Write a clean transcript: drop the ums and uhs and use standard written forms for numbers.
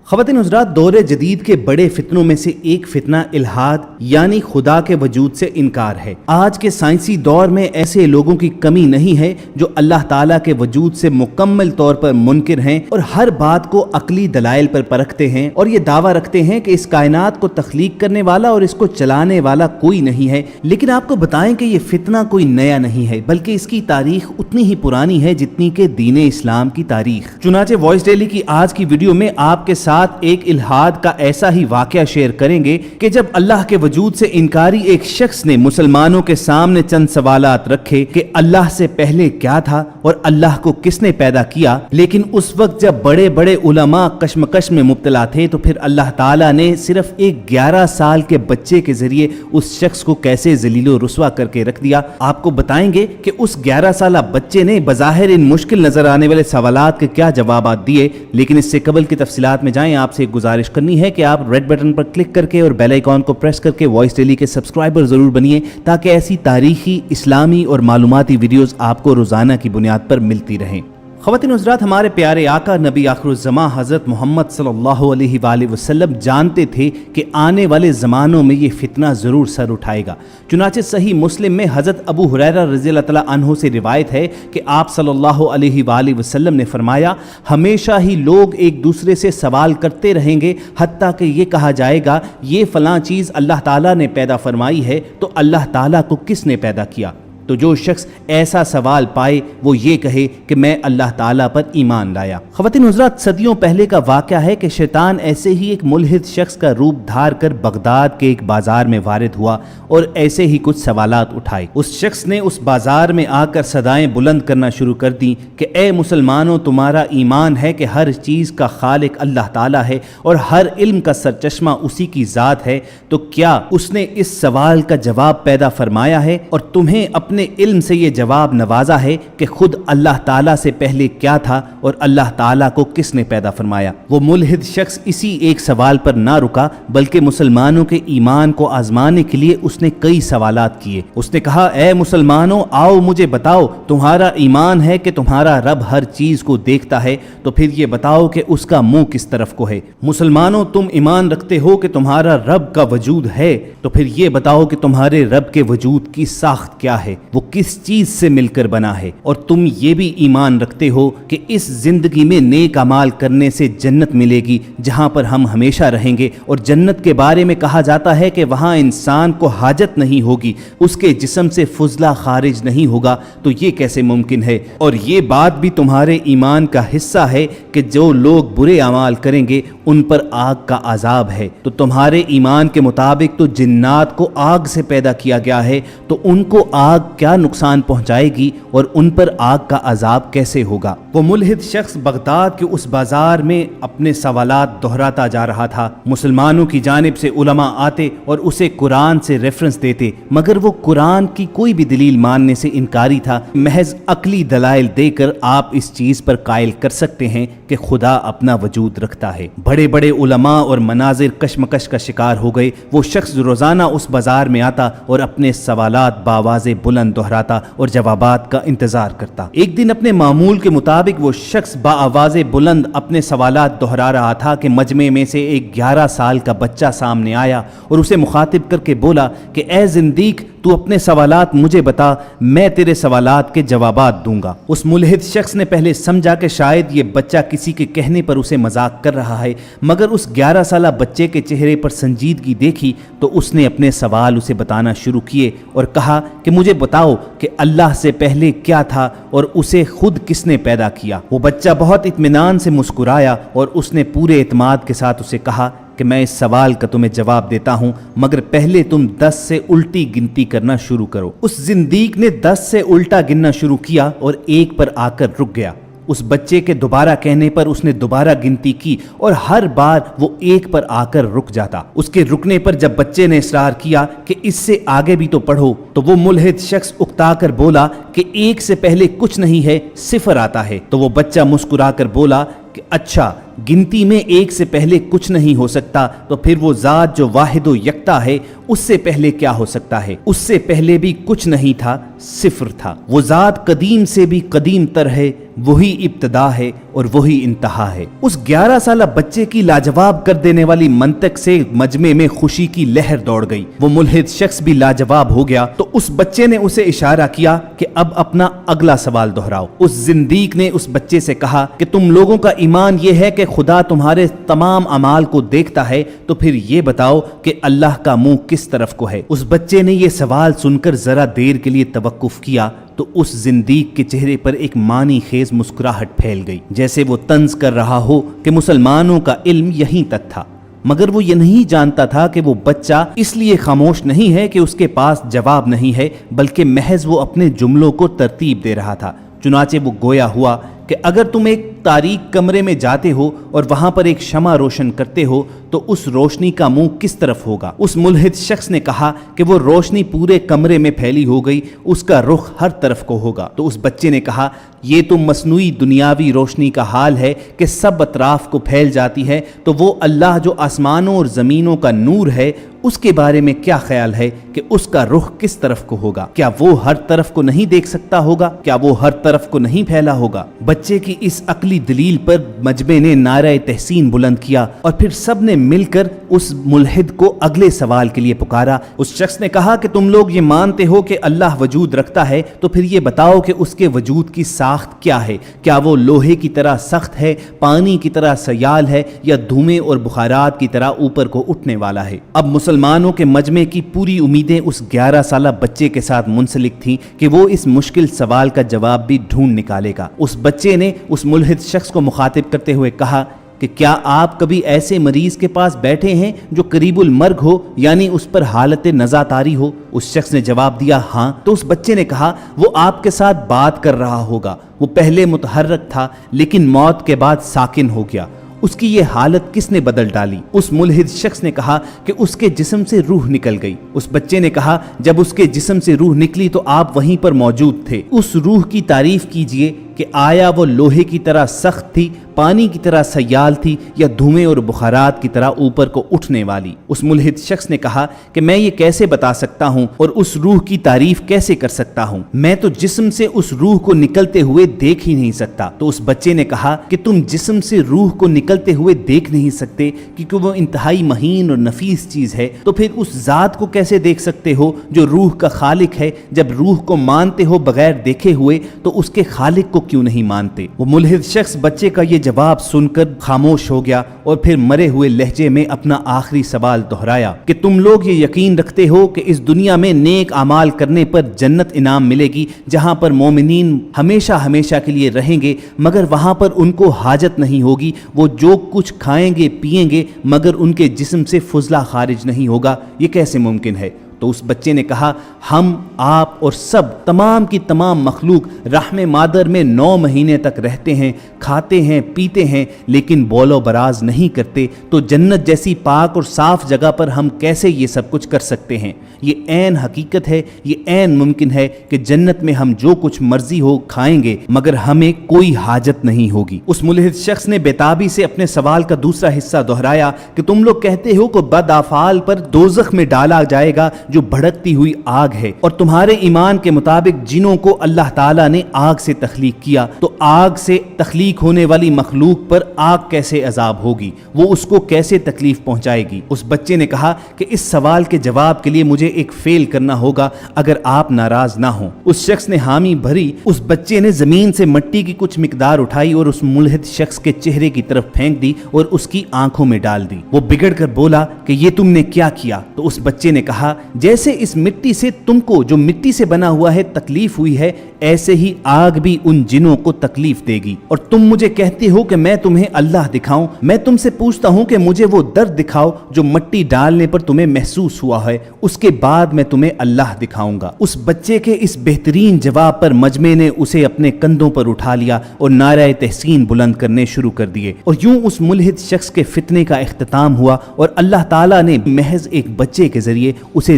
خواتین حضرات، دور جدید کے بڑے فتنوں میں سے ایک فتنہ الحاد یعنی خدا کے وجود سے انکار ہے۔ آج کے سائنسی دور میں ایسے لوگوں کی کمی نہیں ہے جو اللہ تعالیٰ کے وجود سے مکمل طور پر منکر ہیں اور ہر بات کو عقلی دلائل پر پرکھتے ہیں اور یہ دعویٰ رکھتے ہیں کہ اس کائنات کو تخلیق کرنے والا اور اس کو چلانے والا کوئی نہیں ہے۔ لیکن آپ کو بتائیں کہ یہ فتنہ کوئی نیا نہیں ہے، بلکہ اس کی تاریخ اتنی ہی پرانی ہے جتنی کہ دین اسلام کی تاریخ۔ چنانچہ وائس ڈیلی کی آج کی ویڈیو میں آپ کے ساتھ ایک الحاد کا ایسا ہی واقعہ شیئر کریں گے کہ جب اللہ کے وجود سے انکاری ایک شخص نے مسلمانوں کے سامنے چند سوالات رکھے کہ اللہ سے پہلے کیا تھا اور اللہ کو کس نے پیدا کیا، لیکن اس وقت جب بڑے بڑے علماء کشمکش میں مبتلا تھے تو پھر اللہ تعالیٰ نے صرف ایک 11 سال کے بچے کے ذریعے اس شخص کو کیسے ذلیل و رسوا کر کے رکھ دیا۔ آپ کو بتائیں گے کہ اس 11 سالہ بچے نے بظاہر ان مشکل نظر آنے والے سوالات کے کیا جوابات دیے، لیکن اس سے قبل کی تفصیلات میں جائیں آپ سے ایک گزارش کرنی ہے کہ آپ ریڈ بٹن پر کلک کر کے اور بیل آئیکن کو پریس کر کے وائس ڈیلی کے سبسکرائبر ضرور بنیے تاکہ ایسی تاریخی، اسلامی اور معلوماتی ویڈیوز آپ کو روزانہ کی بنیاد پر ملتی رہیں۔ خواتین حضرات، ہمارے پیارے آقا نبی آخر الزماں حضرت محمد صلی اللہ علیہ وآلہ وسلم جانتے تھے کہ آنے والے زمانوں میں یہ فتنہ ضرور سر اٹھائے گا۔ چنانچہ صحیح مسلم میں حضرت ابو ہریرہ رضی اللہ تعالیٰ عنہ سے روایت ہے کہ آپ صلی اللہ علیہ وآلہ وسلم نے فرمایا، ہمیشہ ہی لوگ ایک دوسرے سے سوال کرتے رہیں گے حتیٰ کہ یہ کہا جائے گا یہ فلاں چیز اللہ تعالیٰ نے پیدا فرمائی ہے تو اللہ تعالیٰ کو کس نے پیدا کیا؟ تو جو شخص ایسا سوال پائے وہ یہ کہے کہ میں اللہ تعالیٰ پر ایمان لایا۔ خواتین حضرات، صدیوں پہلے کا واقعہ ہے کہ شیطان ایسے ہی ایک ملحد شخص کا روپ دھار کر بغداد کے ایک بازار میں وارد ہوا اور ایسے ہی کچھ سوالات اٹھائے۔ اس شخص نے اس بازار میں آ کر صدائیں بلند کرنا شروع کر دیں کہ اے مسلمانوں، تمہارا ایمان ہے کہ ہر چیز کا خالق اللہ تعالیٰ ہے اور ہر علم کا سرچشمہ اسی کی ذات ہے، تو کیا اس نے اس سوال کا جواب پیدا فرمایا ہے اور تمہیں اپنے علم سے یہ جواب نوازا ہے کہ خود اللہ تعالیٰ سے پہلے کیا تھا اور اللہ تعالیٰ کو کس نے پیدا فرمایا؟ وہ ملحد شخص اسی ایک سوال پر نہ رکا بلکہ مسلمانوں کے ایمان کو آزمانے کے لیے اس نے کئی سوالات کیے۔ اس نے کہا، اے مسلمانوں، آؤ مجھے بتاؤ، تمہارا ایمان ہے کہ تمہارا رب ہر چیز کو دیکھتا ہے، تو پھر یہ بتاؤ کہ اس کا منہ کس طرف کو ہے؟ مسلمانوں، تم ایمان رکھتے ہو کہ تمہارا رب کا وجود ہے، تو پھر یہ بتاؤ کہ تمہارے رب کے وجود کی ساخت کیا ہے، وہ کس چیز سے مل کر بنا ہے؟ اور تم یہ بھی ایمان رکھتے ہو کہ اس زندگی میں نیک اعمال کرنے سے جنت ملے گی جہاں پر ہم ہمیشہ رہیں گے، اور جنت کے بارے میں کہا جاتا ہے کہ وہاں انسان کو حاجت نہیں ہوگی، اس کے جسم سے فضلہ خارج نہیں ہوگا، تو یہ کیسے ممکن ہے؟ اور یہ بات بھی تمہارے ایمان کا حصہ ہے کہ جو لوگ برے اعمال کریں گے ان پر آگ کا عذاب ہے، تو تمہارے ایمان کے مطابق تو جنات کو آگ سے پیدا کیا گیا ہے، تو ان کو آگ کیا نقصان پہنچائے گی اور ان پر آگ کا عذاب کیسے ہوگا؟ وہ ملحد شخص بغداد کے اس بازار میں اپنے سوالات دہراتا جا رہا تھا۔ مسلمانوں کی جانب سے علماء آتے اور اسے قرآن سے ریفرنس دیتے، مگر وہ قرآن کی کوئی بھی دلیل ماننے سے انکاری تھا۔ محض عقلی دلائل دے کر آپ اس چیز پر قائل کر سکتے ہیں کہ خدا اپنا وجود رکھتا ہے۔ بڑے بڑے علماء اور مناظر کشمکش کا شکار ہو گئے۔ وہ شخص روزانہ اس بازار میں آتا اور اپنے سوالات بآواز بلند دہراتا اور جوابات کا انتظار کرتا۔ ایک دن اپنے معمول کے مطابق وہ شخص بآواز بلند اپنے سوالات دہرا رہا تھا کہ مجمع میں سے ایک 11 سال کا بچہ سامنے آیا اور اسے مخاطب کر کے بولا کہ اے زندیق، تو اپنے سوالات مجھے بتا، میں تیرے سوالات کے جوابات دوں گا۔ اس ملحد شخص نے پہلے سمجھا کہ شاید یہ بچہ کسی کے کہنے پر اسے مذاق کر رہا ہے، مگر اس 11 سالہ بچے کے چہرے پر سنجیدگی دیکھی تو اس نے اپنے سوال اسے بتانا شروع کیے اور کہا کہ مجھے بتاؤ کہ اللہ سے پہلے کیا تھا اور اسے خود کس نے پیدا کیا؟ وہ بچہ بہت اطمینان سے مسکرایا اور اس نے پورے اعتماد کے ساتھ اسے کہا کہ میں اس سوال کا تمہیں جواب دیتا ہوں، مگر پہلے تم 10 سے الٹی گنتی کرنا شروع کرو۔ اس زندیق نے 10 سے الٹا گننا شروع کیا اور 1 پر آ کر رک گیا۔ اس بچے کے دوبارہ کہنے پر اس نے دوبارہ گنتی کی اور ہر بار وہ 1 پر آ کر رک جاتا۔ اس کے رکنے پر جب بچے نے اصرار کیا کہ اس سے آگے بھی تو پڑھو، تو وہ ملحد شخص اکتا کر بولا کہ 1 سے پہلے کچھ نہیں ہے، 0 آتا ہے۔ تو وہ بچہ مسکرا کر بولا کہ اچھا، گنتی میں 1 سے پہلے کچھ نہیں ہو سکتا، تو پھر وہ ذات جو واحد و یکتا ہے اس سے پہلے کیا ہو سکتا ہے؟ اس سے پہلے بھی کچھ نہیں تھا، 0 تھا۔ وہ ذات قدیم سے بھی قدیم تر ہے، وہی ابتدا ہے اور وہی انتہا ہے۔ اس 11 سالہ بچے کی لاجواب کر دینے والی منطق سے مجمع میں خوشی کی لہر دوڑ گئی۔ وہ ملحد شخص بھی لاجواب ہو گیا تو اس بچے نے اسے اشارہ کیا کہ اب اپنا اگلا سوال دہراؤ۔ اس زندیق نے اس بچے سے کہا کہ تم لوگوں کا ایمان یہ ہے کہ خدا تمہارے تمام اعمال کو دیکھتا ہے، تو پھر یہ بتاؤ کہ اللہ کا منہ کس طرف کو ہے؟ اس بچے نے یہ سوال سن کر ذرا دیر کے لیے توقف کیا تو اس زندیق کے چہرے پر ایک معنی خیز مسکراہٹ پھیل گئی، جیسے وہ طنز کر رہا ہو کہ مسلمانوں کا علم یہیں تک تھا۔ مگر وہ یہ نہیں جانتا تھا کہ وہ بچہ اس لیے خاموش نہیں ہے کہ اس کے پاس جواب نہیں ہے، بلکہ محض وہ اپنے جملوں کو ترتیب دے رہا تھا۔ چنانچہ وہ گویا ہوا کہ اگر تم ایک تاریک کمرے میں جاتے ہو اور وہاں پر ایک شمع روشن کرتے ہو تو اس روشنی کا منہ کس طرف ہوگا؟ اس ملحد شخص نے کہا کہ وہ روشنی پورے کمرے میں پھیلی ہو گئی، اس کا رخ ہر طرف کو ہوگا۔ تو اس بچے نے کہا یہ تو مصنوعی دنیاوی روشنی کا حال ہے کہ سب اطراف کو پھیل جاتی ہے، تو وہ اللہ جو آسمانوں اور زمینوں کا نور ہے اس کے بارے میں کیا خیال ہے کہ اس کا رخ کس طرف کو ہوگا؟ کیا وہ ہر طرف کو نہیں دیکھ سکتا ہوگا؟ کیا وہ ہر طرف کو نہیں پھیلا ہوگا؟ بچے کی اس عقلی دلیل پر مجمع نے نعرہ تحسین بلند کیا اور پھر سب نے مل کر اس ملحد کو اگلے سوال کے لیے پکارا۔ اس شخص نے کہا کہ تم لوگ یہ مانتے ہو کہ اللہ وجود رکھتا ہے، تو پھر یہ بتاؤ کہ اس کے وجود کی ساخت کیا ہے؟ کیا وہ لوہے کی طرح سخت ہے، پانی کی طرح سیال ہے، یا دھوئیں اور بخارات کی طرح اوپر کو اٹھنے والا ہے؟ اب مسلمانوں کے مجمع کی پوری امیدیں اس 11 سالہ بچے کے ساتھ منسلک تھیں کہ وہ اس مشکل سوال کا جواب بھی ڈھونڈ نکالے گا۔ اس بچے نے اس ملحد شخص کو مخاطب کرتے ہوئے کہا کہ کیا آپ کبھی ایسے مریض کے پاس بیٹھے ہیں جو قریب المرگ ہو، یعنی اس پر حالت نزع طاری ہو؟ اس شخص نے جواب دیا ہاں۔ تو اس بچے نے کہا وہ آپ کے ساتھ بات کر رہا ہوگا، وہ پہلے متحرک تھا لیکن موت کے بعد ساکن ہو گیا، اس کی یہ حالت کس نے بدل ڈالی؟ اس ملحد شخص نے کہا کہ اس کے جسم سے روح نکل گئی۔ اس بچے نے کہا جب اس کے جسم سے روح نکلی تو آپ وہیں پر موجود تھے، اس روح کی تعریف کیجئے کہ آیا وہ لوہے کی طرح سخت تھی، پانی کی طرح سیال تھی، یا دھوئیں اور بخارات کی طرح اوپر کو اٹھنے والی؟ اس ملحد شخص نے کہا کہ میں یہ کیسے بتا سکتا ہوں اور اس روح کی تعریف کیسے کر سکتا ہوں؟ میں تو جسم سے اس روح کو نکلتے ہوئے دیکھ ہی نہیں سکتا۔ تو اس بچے نے کہا کہ تم جسم سے روح کو نکلتے ہوئے دیکھ نہیں سکتے کیونکہ وہ انتہائی مہین اور نفیس چیز ہے، تو پھر اس ذات کو کیسے دیکھ سکتے ہو جو روح کا خالق ہے؟ جب روح کو مانتے ہو بغیر دیکھے ہوئے تو اس کے خالق کو کیوں نہیں مانتے؟ وہ ملحد شخص بچے کا یہ جواب سن کر خاموش ہو گیا اور پھر مرے ہوئے لہجے میں اپنا آخری سوال دہرایا کہ تم لوگ یہ یقین رکھتے ہو کہ اس دنیا میں نیک اعمال کرنے پر جنت انعام ملے گی جہاں پر مومنین ہمیشہ ہمیشہ کے لیے رہیں گے، مگر وہاں پر ان کو حاجت نہیں ہوگی، وہ جو کچھ کھائیں گے پئیں گے مگر ان کے جسم سے فضلہ خارج نہیں ہوگا؟ یہ کیسے ممکن ہے؟ تو اس بچے نے کہا ہم، آپ اور سب تمام کی تمام مخلوق رحم مادر میں 9 مہینے تک رہتے ہیں، کھاتے ہیں، پیتے ہیں، لیکن بول و براز نہیں کرتے، تو جنت جیسی پاک اور صاف جگہ پر ہم کیسے یہ سب کچھ کر سکتے ہیں؟ یہ عین حقیقت ہے، یہ عین ممکن ہے کہ جنت میں ہم جو کچھ مرضی ہو کھائیں گے مگر ہمیں کوئی حاجت نہیں ہوگی۔ اس ملحد شخص نے بےتابی سے اپنے سوال کا دوسرا حصہ دہرایا کہ تم لوگ کہتے ہو کہ بد افعال پر دوزخ میں ڈالا جائے گا جو بھڑکتی ہوئی آگ ہے، اور تمہارے ایمان کے مطابق جنوں کو اللہ تعالیٰ نے آگ سے تخلیق کیا، تو آگ سے تخلیق ہونے والی مخلوق پر آگ کیسے عذاب ہوگی؟ وہ اس کو کیسے تکلیف پہنچائے گی؟ اس بچے نے کہا کہ اس سوال کے جواب کے لیے مجھے ایک فعل کرنا ہوگا اگر آپ ناراض نہ ہوں۔ اس شخص نے حامی بھری۔ اس بچے نے زمین سے مٹی کی کچھ مقدار اٹھائی اور اس ملحد شخص کے چہرے کی طرف پھینک دی اور اس کی آنکھوں میں ڈال دی۔ وہ بگڑ کر بولا کہ یہ تم نے کیا کیا؟ تو اس بچے نے کہا جیسے اس مٹی سے تم کو جو مٹی سے بنا ہوا ہے تکلیف ہوئی ہے، ایسے ہی آگ بھی ان جنوں کو تکلیف دے گی، اور تم مجھے کہتے ہو کہ میں تمہیں اللہ دکھاؤں۔ میں تم سے پوچھتا ہوں کہ مجھے وہ درد دکھاؤ جو مٹی ڈالنے پر تمہیں محسوس ہوا ہے، اس کے بعد میں تمہیں اللہ دکھاؤں گا۔ اس بچے کے اس بہترین جواب پر مجمع نے اسے اپنے کندھوں پر اٹھا لیا اور نعرہ تحسین بلند کرنے شروع کر دیے، اور یوں اس ملحد شخص کے فتنے کا اختتام ہوا اور اللہ تعالیٰ نے محض ایک بچے کے ذریعے اسے